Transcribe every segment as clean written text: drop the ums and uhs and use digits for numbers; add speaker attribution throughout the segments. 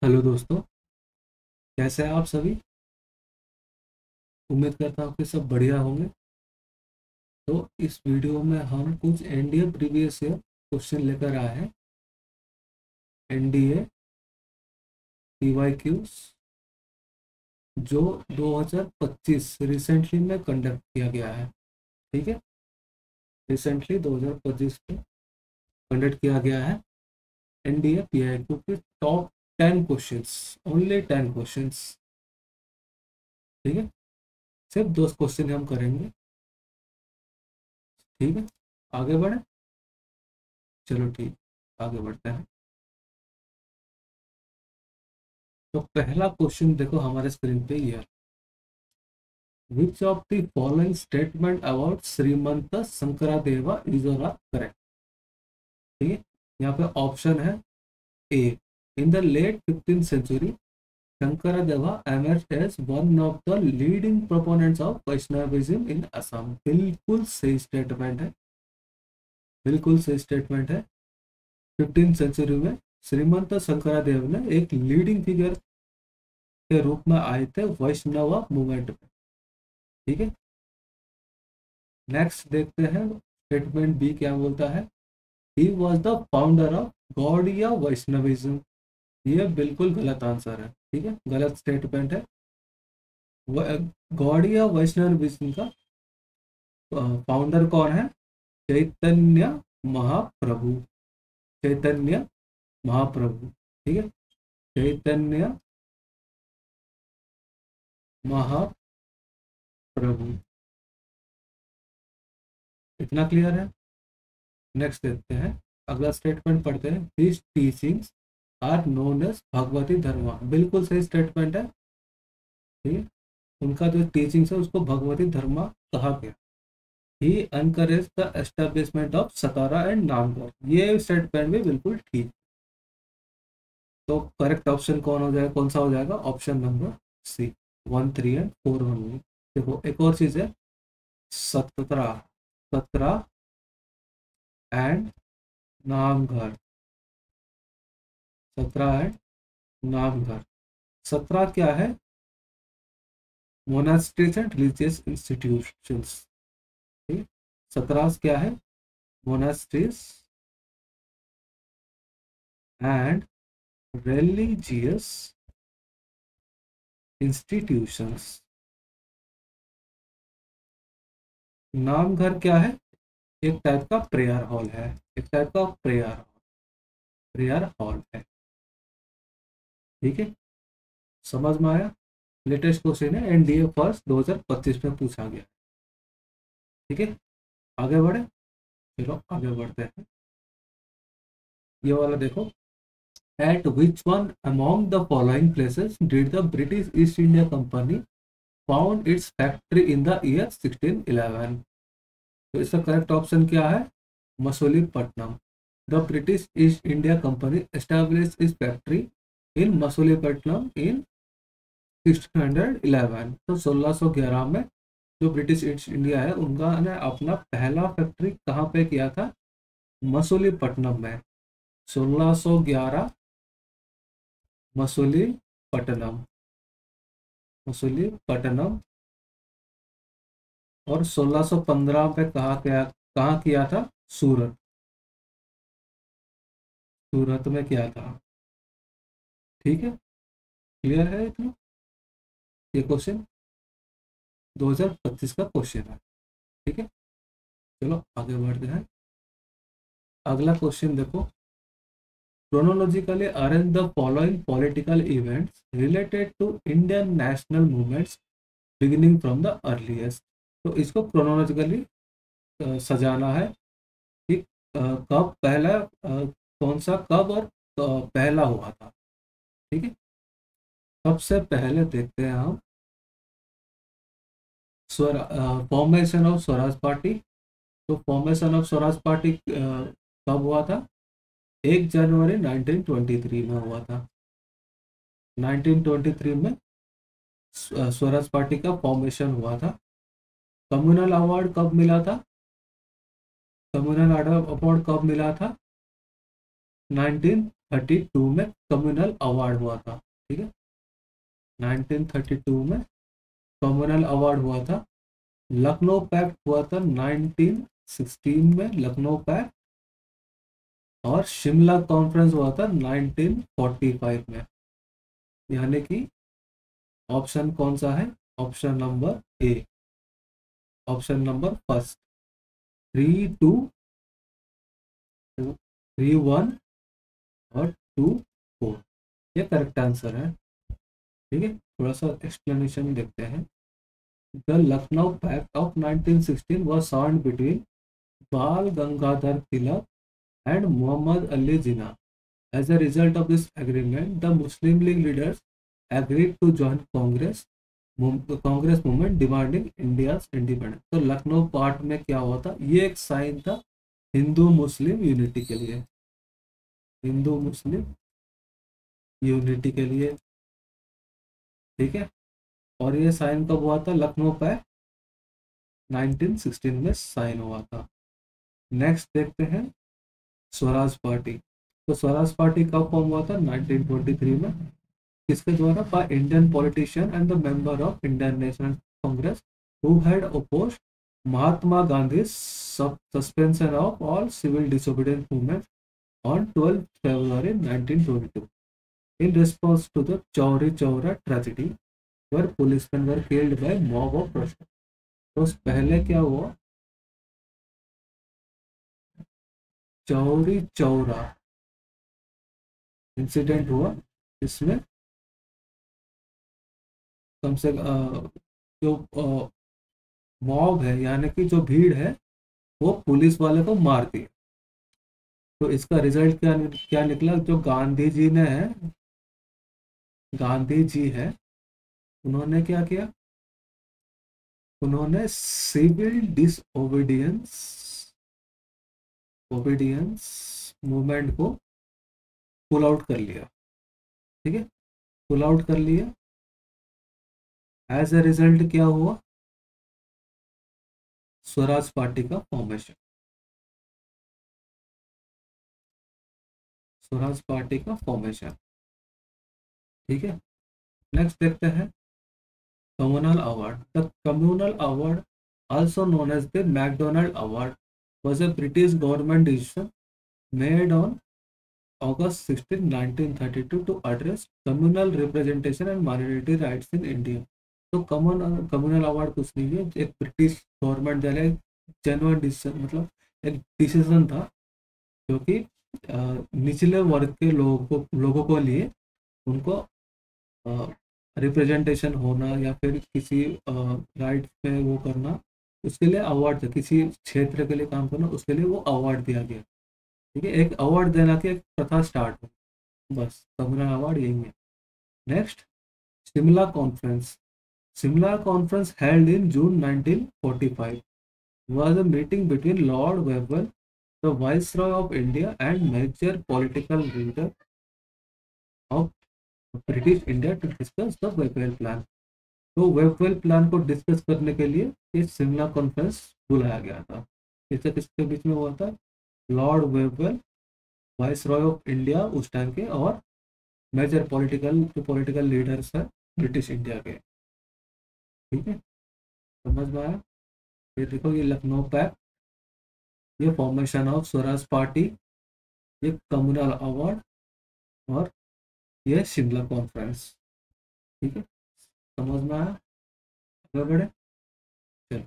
Speaker 1: Hello दोस्तों, कैसे हैं आप सभी। उम्मीद करता हूँ कि सब बढ़िया होंगे। तो इस वीडियो में हम कुछ एनडीए प्रीवियस ईयर क्वेश्चन लेकर आए हैं। एनडीए पीवाईक्यूज जो 2025 रिसेंटली में कंडक्ट किया गया है। ठीक है, रिसेंटली 2025 में कंडक्ट किया गया है एनडीए पीवाईक्यू के टॉप 10 क्वेश्चंस, ओनली 10 क्वेश्चंस। ठीक है, सिर्फ 2 क्वेश्चन हम करेंगे। ठीक है, आगे बढ़े। चलो ठीक, आगे बढ़ते हैं। तो पहला क्वेश्चन देखो हमारे स्क्रीन पे ये है। Which of the following statement about Srimanta Sankardeva is or are correct. ठीक है, यहाँ पे ऑप्शन है A, in the late 15th century Sankardeva emerged as one of the leading proponents of Vaishnavism in Assam. बिल्कुल सही स्टेटमेंट है, बिल्कुल सही स्टेटमेंट है। 15th सेंचुरी में श्रीमंत शंकरादेव ने एक लीडिंग फिगर के रूप में आए थे वैष्णव मूवमेंट में। ठीक है, नेक्स्ट देखते हैं स्टेटमेंट बी क्या बोलता है। He was the founder of Gaudiya Vaishnavism. ये बिल्कुल गलत आंसर है। ठीक है, गलत स्टेटमेंट है। गौड़िया वैष्णविज्म का फाउंडर कौन है? चैतन्य महाप्रभु। चैतन्य महाप्रभु। ठीक है, चैतन्य महाप्रभु। इतना क्लियर है। नेक्स्ट देखते हैं, अगला स्टेटमेंट पढ़ते हैं। This teachings are known as Bhagwati Dharma. बिल्कुल सही स्टेटमेंट है। ठीक है, उनका जो टीचिंग्स है उसको भगवती धर्म कहा गया। He encourage the establishment of satra and Namghar. ये स्टेटमेंट भी बिल्कुल ठीक। तो करेक्ट ऑप्शन कौन हो जाएगा, कौन सा हो जाएगा? ऑप्शन नंबर सी, 1, 3 एंड 4 होंगे। देखो एक और चीज है, 17, 17 एंड नामघर। 17 एंड नामघर। 17 क्या है? Monasteries and religious institutions. ठीक, 17 क्या है? Monasteries and religious institutions. Namghar क्या है? एक टाइप का प्रेयर हॉल है। एक टाइप का प्रेयर हॉल है। ठीक है, समझ में आया। लेटेस्ट क्वेश्चन है, एनडीए फर्स्ट 2025 में पूछा गया। ठीक है, आगे बढ़े। चलो आगे बढ़ते हैं। ये वाला देखो। Eight which one among the following places did the British east India company found it's factory in the year 1611। तो इसका करेक्ट ऑप्शन क्या है? Masulipatnam. The British east India company establish इस फैक्ट्री इन मसूलीपट्टनम इन 1611। तो 1611 में जो ब्रिटिश ईस्ट इंडिया है उनका ने अपना पहला फैक्ट्री कहाँ पे किया था? मसूलीपट्टनम में। 1611 मसूलीपट्टनम, मसूलीपट्टनम। और 1615 पे कहाँ किया था? सूरत। सूरत में किया था। ठीक है, क्लियर है इतना। ये क्वेश्चन 2025 का क्वेश्चन है। ठीक है, चलो आगे बढ़ते हैं। अगला क्वेश्चन देखो। chronologically arrange the following political events related to Indian national movements beginning from the earliest। तो इसको क्रोनोलॉजिकली सजाना है कि कब पहला कौन सा कब और पहला हुआ था। ठीक है, सबसे पहले देखते हैं हम फॉर्मेशन ऑफ स्वराज पार्टी। तो फॉर्मेशन ऑफ स्वराज पार्टी कब हुआ था? 1 जनवरी 1923 में हुआ था। 1923 में स्वराज पार्टी का फॉर्मेशन हुआ था। कम्युनल अवार्ड कब मिला था? कम्युनल अवार्ड कब मिला था? 1932 में कम्युनल अवार्ड हुआ था। ठीक है, 1932 में कम्युनल अवार्ड हुआ था। लखनऊ पैक्ट हुआ था 1916 में, लखनऊ पैक्ट। और शिमला कॉन्फ्रेंस हुआ था 1945 में। यानी कि ऑप्शन कौन सा है? Option number A, option number first, 3-2, 3-1 और 2-4, ये करेक्ट आंसर है। ठीक है, थोड़ा सा एक्सप्लेनेशन देखते हैं। The Lucknow pact of 1916 was signed between बाल Gangadhar Tilak and Muhammad Ali Jinnah. As a result of this agreement, the Muslim League leaders agreed to join Congress movement demanding India's independence. तो Lucknow part में क्या हुआ था? ये एक साइन था हिंदू मुस्लिम यूनिटी के लिए, हिंदू मुस्लिम यूनिटी के लिए। ठीक है, और ये साइन कब हुआ था? लखनऊ पैक्ट 1916 में साइन हुआ था। नेक्स्ट देखते हैं स्वराज पार्टी। तो स्वराज पार्टी कब फॉर्म हुआ था? 1923 में। किसके द्वारा? By Indian politician and the member of Indian National Congress who had opposed Mahatma Gandhi suspension of all civil disobedience movement on 12 February 1922 in response to the Chauri Chaura tragedy where policemen were killed by mob of protesters. तो पहले क्या हुआ? Chauri Chaura incident हुआ, इसमें कम से जो mob है यानी कि जो भीड़ है वो पुलिस वाले को मार दिया। तो इसका रिजल्ट क्या क्या निकला? जो गांधी जी ने है, गांधी जी है, उन्होंने क्या किया? उन्होंने सिविल डिसओबीडियंस ओबीडियंस मूवमेंट को पुल आउट कर लिया। ठीक है, पुल आउट कर लिया। एज ए रिजल्ट क्या हुआ? स्वराज पार्टी का फॉर्मेशन, स्वराज पार्टी का फॉर्मेशन। ठीक है, नेक्स्ट देखते हैं communal award. The communal award, also known as the McDonald Award, was a British government decision made on August 16, 1932 to address communal representation and minority rights in India. तो communal award कुछ नहीं है, एक British government द्वारा genuine decision, मतलब एक decision था जो कि निचले वर्ग के लोगों को लिए उनको रिप्रेजेंटेशन होना या फिर किसी राइट पे वो करना, उसके लिए अवार्ड था। किसी क्षेत्र के लिए काम करना, उसके लिए वो अवार्ड दिया गया। ठीक है, एक अवार्ड देना की एक प्रथा स्टार्ट हो, बस कम्युनल अवार्ड यही है। Next, Shimla conference. Shimla conference held in June 1945 was a meeting between Lord Wavell, the Viceroy of India, and major political leader of British India to discuss the Wavell Plan. तो वेबवेल plan को discuss करने के लिए ये Shimla conference बुलाया गया था। इससे किसके बीच में हुआ था? Lord Wavell, viceroy of India उस टाइम के, और मेजर पॉलिटिकल लीडर्स है ब्रिटिश इंडिया के। ठीक है, समझ में आया? ये देखो, ये लखनऊ पैक्ट, ये फॉर्मेशन ऑफ स्वराज पार्टी, ये कम्युनल अवार्ड, और ये शिमला कॉन्फ्रेंस। ठीक है, समझ में आया? आगे बढ़े, चलो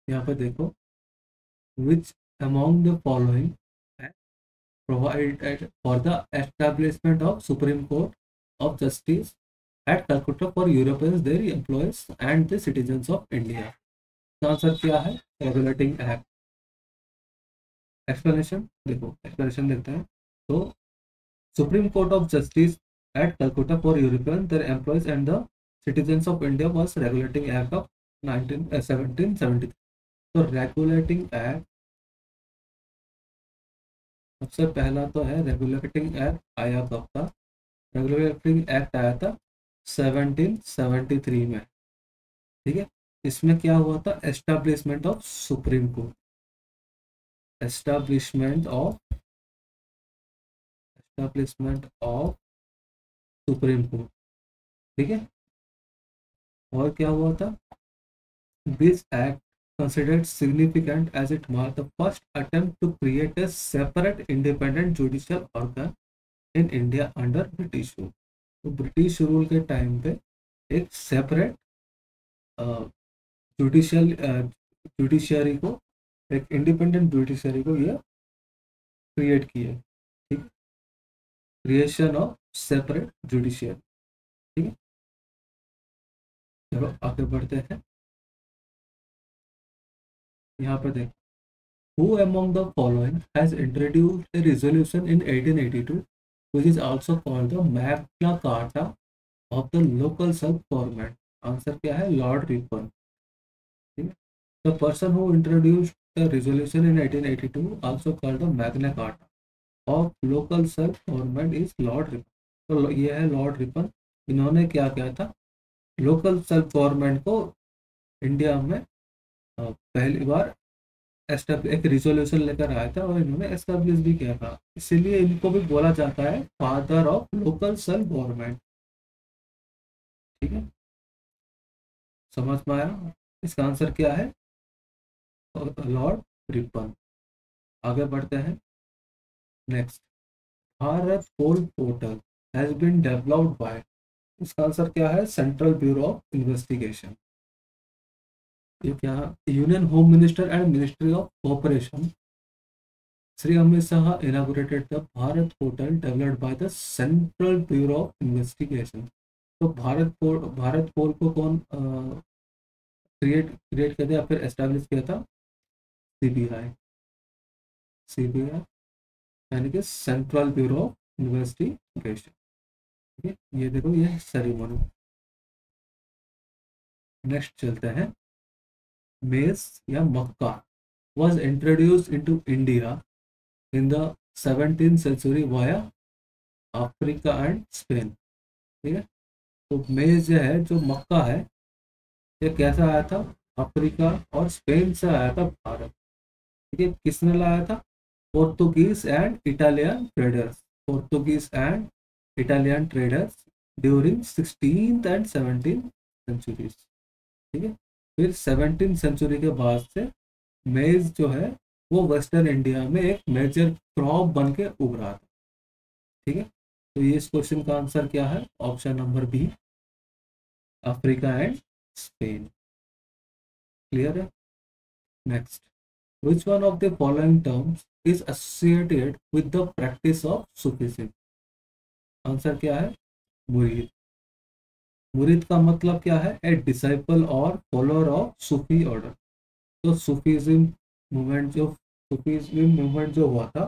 Speaker 1: यहाँ पे देखो, which among the following provided for the establishment of Supreme Court of Justice at Calcutta for Europeans, their employees and the citizens of India? Answer क्या है? Regulating act. एक्सप्लेनेशन देखो, एक्सप्लेनेशन देखते हैं। तो supreme court of justice eight Calcutta for European, their employees and the citizens of India was regulating act of 1773। तो regulating act, सबसे पहला तो है रेगुलेटिंग एक्ट आया कब था? रेगुलेटिंग एक्ट आया था 1773 में। ठीक है, इसमें क्या हुआ था? Establishment of supreme court, establishment of establishment of supreme court, ठीक है। और क्या हुआ था, this act considered significant as it marked the first attempt to create a separate independent judicial organ in India under British rule। तो British rule के time पे एक सेपरेट जुडिशियल जुडिशियरी को, एक इंडिपेंडेंट जुडिशियरी को ये क्रिएट किया, ठीक, क्रिएशन ऑफ सेपरेट जुडिशियरी, ठीक है। चलो आगे बढ़ते हैं। यहाँ पे देख, who among the following has introduced a resolution in 1882 which is also called the Magna Carta of the local self government? Answer क्या है, Lord Ripon. The person who introduced the resolution in 1882 also called the Magna Carta of local self government is Lord Ripon। तो ये है Lord Ripon. इन्होंने क्या किया था, local self government को इंडिया में पहली बार एक रिजोल्यूशन लेकर आया था और इन्होंने एस्टेब्लिश भी किया था, इसीलिए इनको भी बोला जाता है father of local self government, ठीक है। समझ में आया, इसका आंसर क्या है, लॉर्ड रिपन। आगे बढ़ते हैं। Next, Bharatpol portal has been developed by, इसका आंसर क्या है, सेंट्रल ब्यूरो ऑफ इन्वेस्टिगेशन। ये क्या, union home minister and ministry of cooperation Shri Amit Shah inaugurated the Bharat portal developed by the Central Bureau of Investigation. तो भारत पोल को कौन क्रिएट क्रिएट किया था या फिर एस्टेब्लिश किया था, सीबीआई, सीबीआई यानी कि सेंट्रल ब्यूरो ऑफ इन्वेस्टिगेशन, ठीक है। ये देखो ये सेरेमनी। नेक्स्ट चलते हैं। मेज या मक्का was introduced into India in the 17th century via Africa and Spain, ठीक है। तो मेज जो है, जो मक्का है, ये कैसा आया था, अफ्रीका और स्पेन से आया था भारत, ठीक है। किसने लाया था, Portuguese and Italian traders, Portuguese and Italian traders during 16th and 17th centuries, ठीक है। फिर 17th सेंचुरी के बाद से मेज जो है वो वेस्टर्न इंडिया में एक मेजर क्रॉप बन के उग रहा था, ठीक है। तो ये इस क्वेश्चन का आंसर क्या है, option number B, Africa and Spain. Clear है। Next, which one of the following terms is associated with the practice of Sufism? Answer क्या है, मुरीद। मुरीद का मतलब क्या है, ए डिसाइपल और फॉलोअर ऑफ सूफी ऑर्डर। तो सूफीज्म मूवमेंट जो हुआ था,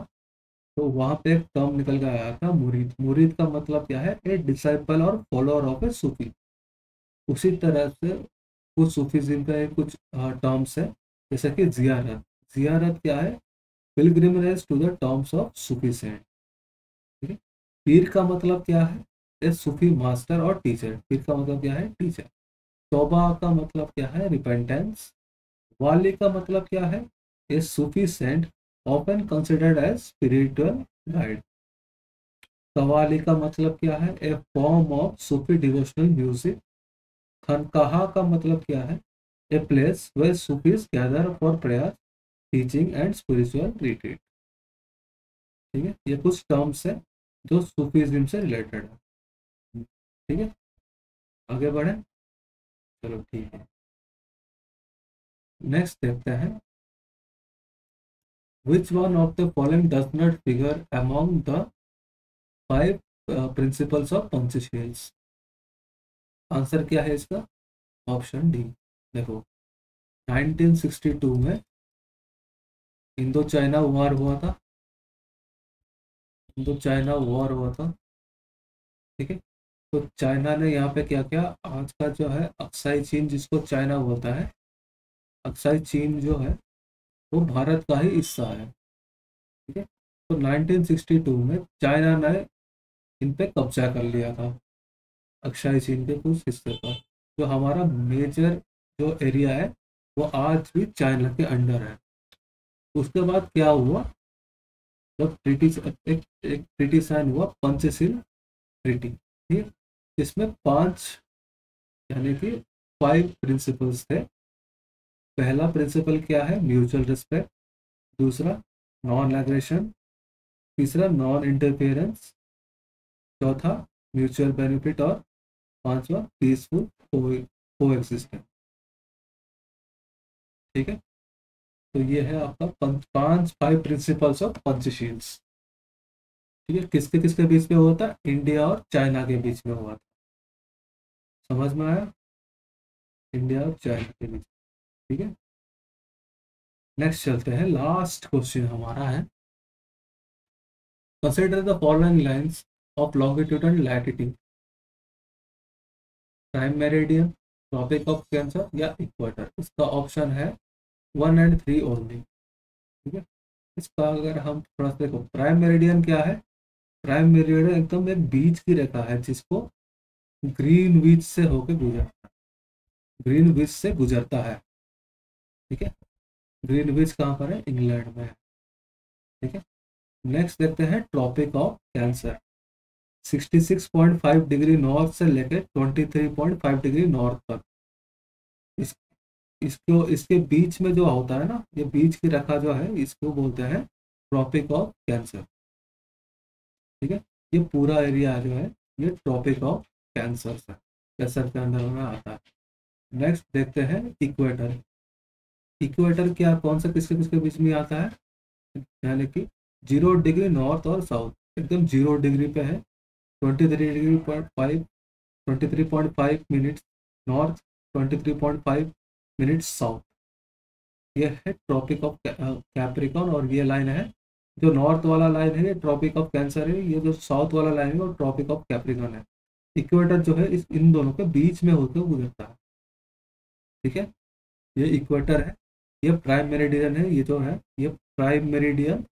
Speaker 1: तो वहां पे एक टर्म निकल के आया था मुरीद। मुरीद का मतलब क्या है, ए डिसाइपल और फॉलोअर ऑफ ए सूफी। उसी तरह से कुछ सूफीज्म का कुछ टर्म्स है, जैसे कि जियारत। जियारत क्या है, pilgrimage to the terms of Sufi saint, ठीक है। पीर का मतलब क्या है, ए सूफी मास्टर और टीचर। पीर का मतलब क्या है, टीचर। तौबा का मतलब क्या है, रिपेंटेंस। वाली का मतलब क्या है, a Sufi saint often considered as spiritual guide. Qawwali का मतलब क्या है, a form of Sufi devotional music. Khanqah का मतलब क्या है, a place where Sufis gather for prayer, teaching and spiritual retreat, ठीक है। ये कुछ टर्म्स है जो सूफीज्म से रिलेटेड है, ठीक है। आगे बढ़े, चलो ठीक है। नेक्स्ट देखते हैं, which one of the following does not figure among the 5 principles of Confucius? Answer क्या है इसका, ऑप्शन डी। देखो 1962 में इंडो चाइना वॉर हुआ था, इंडो चाइना वॉर हुआ था, ठीक है। तो चाइना ने यहाँ पे क्या किया, आज का जो है अक्साई चीन, जिसको चाइना बोलता है, अक्साई चीन जो है वो भारत का ही हिस्सा है, ठीक है। तो 1962 में चाइना ने इन पे कब्जा कर लिया था, अक्साई चीन के कुछ हिस्से पर। जो हमारा मेजर जो एरिया है वो आज भी चाइना के अंडर है। उसके बाद क्या हुआ, जब ट्रीटी एक ट्रीटी साइन हुआ, पंचशील ट्रीटी, ठीक, इसमें 5 यानी कि 5 प्रिंसिपल्स थे। पहला प्रिंसिपल क्या है? Mutual respect. दूसरा नॉन एग्रेशन। तीसरा नॉन इंटरफेरेंस। चौथा म्यूचुअल बेनिफिट। और पांचवा पीसफुल को एग्जिस्टेंस। ठीक है, तो ये है आपका 5 प्रिंसिपल्स ऑफ पंचशील्स। ठीक है, किसके किसके बीच में हुआ था? इंडिया और चाइना के बीच में हुआ था। समझ में आया? इंडिया और चाइना के बीच। ठीक है, नेक्स्ट चलते हैं। लास्ट क्वेश्चन हमारा है, consider the following lines of longitude and latitude, prime meridian, Tropic of Cancer या इक्वेटर। इसका ऑप्शन है 1 और 3 ओनली। ठीक है, इसका अगर हम थोड़ा सा देखो, प्राइम मेरिडियन क्या है? प्राइम मेरिडियन एकदम एक बीच की रेखा है जिसको ग्रीन विच से होकर गुजरता है, ग्रीन विच से गुजरता है। ठीक है, ग्रीन विच कहाँ पर है? इंग्लैंड में है। ठीक है, नेक्स्ट देखते हैं Tropic of Cancer. 66.5 degree north से लेकर 23.5 डिग्री नॉर्थ तक। इस इसको इसके बीच में जो होता है ना, ये बीच की रेखा जो है, इसको बोलते हैं ट्रॉपिक ऑफ कैंसर। ठीक है, ये पूरा एरिया जो है ये ट्रॉपिक ऑफ कैंसर है, कैंसर के अंदर में आता है। नेक्स्ट देखते हैं इक्वेटर। इक्वेटर क्या, कौन सा किसके किसके बीच में आता है? यानी कि 0 डिग्री नॉर्थ और साउथ, एकदम 0 डिग्री पे है। 23.5 नॉर्थ, 23.5 साउथ। ये है ट्रॉपिक ऑफ कैप्रिकॉन। और ये लाइन है, जो नॉर्थ वाला लाइन है ये ट्रॉपिक ऑफ कैंसर है, ये जो साउथ वाला लाइन है वो ट्रॉपिक ऑफ कैप्रिकॉन है। इक्वेटर जो है इस इन दोनों के बीच में होकर गुजरता है। ठीक है, ये इक्वेटर है, ये प्राइम मेरिडियन है, ये जो है ये प्राइम मेरिडियन।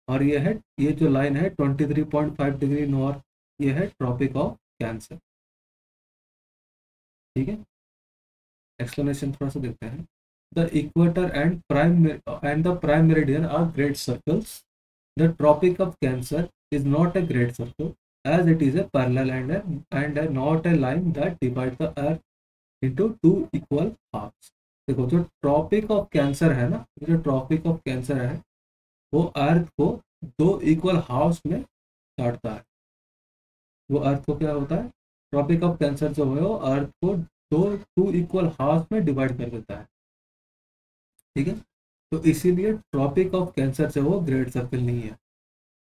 Speaker 1: और ये जो लाइन है 23.5 डिग्री नॉर्थ, ये है ट्रॉपिक ऑफ कैंसर। ठीक है, एक्सप्लेनेशन थोड़ा सा देखते हैं। The equator and the prime meridian are great circles. The Tropic of Cancer is not a great circle as it is a parallel and not a line that divides the earth into 2 equal halves। देखो, जो tropic of cancer है ना, जो tropic of cancer है वो अर्थ को 2 equal house में काटता है। वो अर्थ को क्या होता है? ट्रॉपिक ऑफ कैंसर जो है वो अर्थ को 2 इक्वल हाउस में डिवाइड कर देता है। ठीक है, तो इसीलिए ट्रॉपिक ऑफ कैंसर से वो ग्रेट सर्कल नहीं है।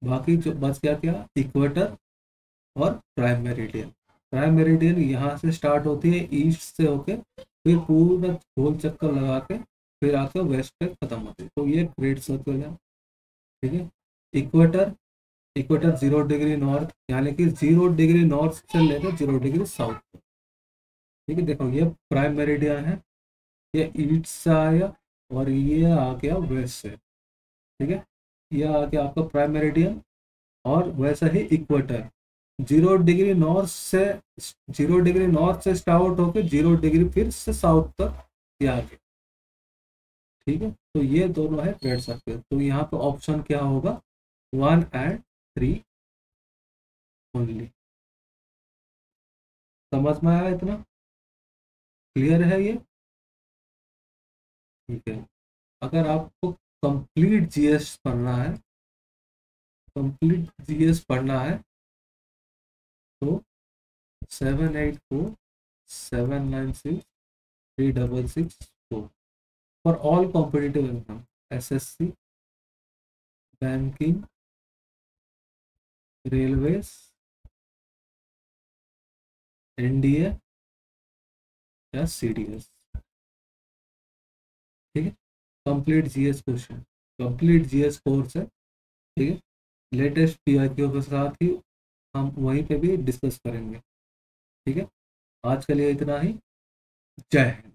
Speaker 1: बाकी जो बच गया क्या? इक्वेटर और प्राइम मेरिडियन। प्राइम मेरिडियन यहाँ से स्टार्ट होती है ईस्ट से होके, फिर पूरा गोल चक्कर लगा के फिर आके वेस्ट पे खत्म होती है, तो ये ग्रेट सर्कल है। ठीक है, इक्वेटर इक्वेटर 0 डिग्री नॉर्थ, यानी कि 0 डिग्री नॉर्थ से लेकर 0 डिग्री साउथ तक। ठीक है, देखो ये प्राइम मेरिडियन है, ये ईस्ट से आया और ये आ गया वेस्ट से। ठीक है, ये आ गया आपका प्राइम मेरिडियन। और वैसा ही इक्वेटर 0 डिग्री नॉर्थ से स्टार्ट होकर 0 डिग्री फिर से साउथ तक ये आ गया। ठीक है, तो ये दोनों है ग्रेट सर्कल। तो यहाँ पे ऑप्शन क्या होगा? 1 और 3 ओनली। समझ में आया? इतना क्लियर है ये? ठीक है, अगर आपको कंप्लीट जीएस पढ़ना है, तो 7847963664 for all competitive exam, SSC, banking, railways, NDA या सीडीएस। ठीक है, complete GS question, complete GS course है। ठीक है, लेटेस्ट पीआईक्यू के साथ ही हम वहीं पे भी डिस्कस करेंगे। ठीक है, आज के लिए इतना ही। जय हिंद।